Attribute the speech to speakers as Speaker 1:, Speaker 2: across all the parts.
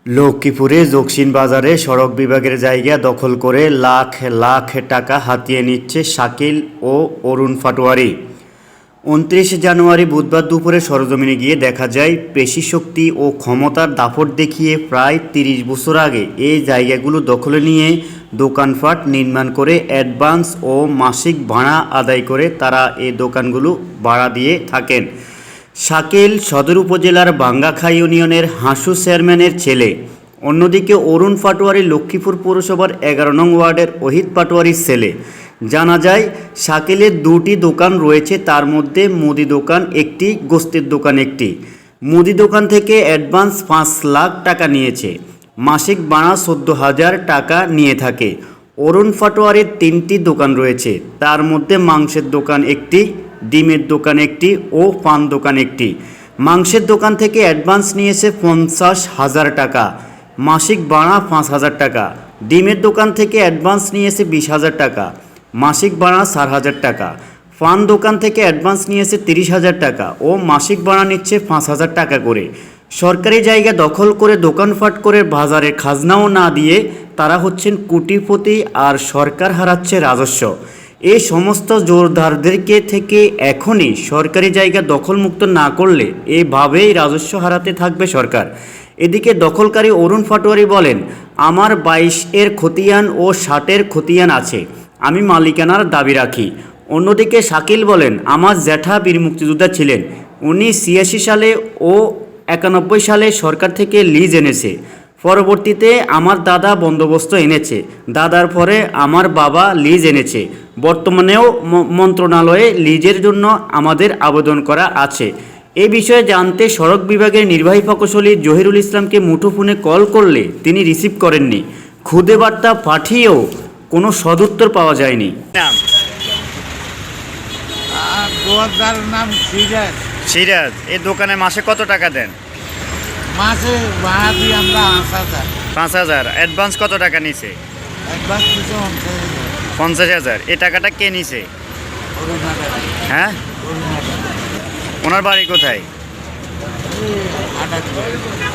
Speaker 1: লক্ষ্মীপুরে দক্ষিণ বাজারে সড়ক বিভাগের জায়গা দখল করে লাখ লাখ টাকা হাতিয়ে নিচ্ছে শাকিল ও অরুণ পাটোয়ারি। ২৯ জানুয়ারি বুধবার দুপুরে সরজমিনে গিয়ে দেখা যায় পেশিশক্তি ও ক্ষমতার দাপট দেখিয়ে প্রায় ৩০ বছর আগে এই জায়গাগুলো দখলে নিয়ে দোকানপাট নির্মাণ করে অ্যাডভান্স ও মাসিক ভাড়া আদায় করে তারা এই দোকানগুলো ভাড়া দিয়ে থাকেন। শাকিল সদর উপজেলার বাঙ্গাখাই ইউনিয়নের হাঁসু চেয়ারম্যানের ছেলে। অন্যদিকে অরুণ পাটোয়ারি লক্ষ্মীপুর পৌরসভার ১১ নং ওয়ার্ডের ওহিদ পাটোয়ারির ছেলে। জানা যায় শাকিলের দুটি দোকান রয়েছে, তার মধ্যে মুদি দোকান একটি, গোস্তের দোকান একটি। মুদি দোকান থেকে অ্যাডভান্স ৫ লাখ টাকা নিয়েছে, মাসিক ভাড়া ১৪,০০০ টাকা নিয়ে থাকে। অরুণ পাটোয়ারির ৩টি দোকান রয়েছে, তার মধ্যে মাংসের দোকান একটি, ডিমের দোকান একটি ও পান দোকান একটি। মাংসের দোকান থেকে অ্যাডভান্স নিয়েছে ৫০,০০০ টাকা, মাসিক ভাড়া ৫,০০০ টাকা। ডিমের দোকান থেকে অ্যাডভান্স নিয়েছে ২০,০০০ টাকা, মাসিক ভাড়া ৪,০০০ টাকা। পান দোকান থেকে অ্যাডভান্স নিয়েছে ৩০,০০০ টাকা ও মাসিক ভাড়া নিচ্ছে ৫,০০০ টাকা করে। সরকারি জায়গা দখল করে দোকানপাট করে বাজারের খাজনাও না দিয়ে তারা হচ্ছেন কোটিপতি, আর সরকার হারাচ্ছে রাজস্ব। এই সমস্ত জোরদারদেরকে থেকে এখনই সরকারি জায়গা দখলমুক্ত না করলে এভাবেই রাজস্ব হারাতে থাকবে সরকার। এদিকে দখলকারী অরুণ পাটোয়ারি বলেন, আমার ২২-এর খতিয়ান ও ৬০-এর খতিয়ান আছে, আমি মালিকানার দাবি রাখি। অন্যদিকে শাকিল বলেন, আমার জ্যাঠা বীর মুক্তিযোদ্ধা ছিলেন, উনি ৮৬ সালে ও ৯১ সালে সরকার থেকে লিজ এনেছে। পরবর্তীতে আমার দাদা বন্দোবস্ত এনেছে, দাদার পরে আমার বাবা লিজ এনেছে। বর্তমানেও মন্ত্রণালয়ে লিজের জন্য আমাদের আবেদন করা আছে। এ বিষয়ে জানতে সড়ক বিভাগের নির্বাহী প্রকৌশলী জহিরুল ইসলামকে মুঠোফোনে কল করলে তিনি রিসিভ করেননি। খুদে বার্তা পাঠিয়েও কোনো সদুত্তর পাওয়া যায়নি।
Speaker 2: নাম সিরাজ।
Speaker 1: সিরাজ, এই দোকানে মাসে কত টাকা দেন?
Speaker 2: মাসে ভাড়া দিই আমরা ৫,০০০।
Speaker 1: ৫,০০০। অ্যাডভান্স কত টাকা নিছে?
Speaker 2: অ্যাডভান্স দিতে
Speaker 1: ৫০,০০০। এই টাকাটা কে নিছে? হ্যাঁ, ওনার বাড়ি কোথায়?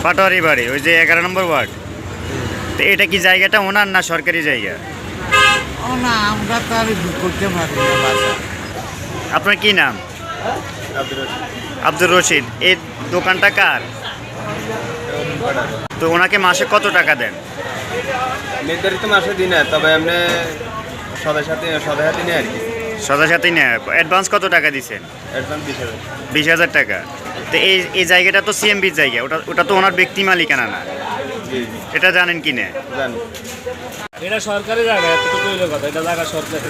Speaker 1: পাটোয়ারি বাড়ি, ওই যে ১১ নম্বর ওয়ার্ড। তো এটা কি জায়গাটা ওনার না সরকারি জায়গা?
Speaker 2: ও না, আমরা তো আর করতে পারি না বাসা।
Speaker 1: আপনার কি নাম? আব্দুর রশিদ। এই দোকানটা কার? তো ওনাকে মাসে কত টাকা দেন?
Speaker 3: নির্ধারিত মাসে দিই না, তবে এমনি সদাই সাথে নেই আর কি।
Speaker 1: সদার সাথেই নেয়। অ্যাডভান্স কত টাকা দিচ্ছেন?
Speaker 3: অ্যাডভান্স ২০,০০০।
Speaker 1: ২০,০০০ টাকা। তো এই জায়গাটা তো সিএমবির জায়গা, ওটা তো ওনার ব্যক্তি মালিকানা না,
Speaker 3: জি জি
Speaker 1: এটা জানেন কি না?
Speaker 3: জানি।
Speaker 2: এটা সরকারি জায়গা, এতটুকু কথা, এটা জায়গা সরকারি।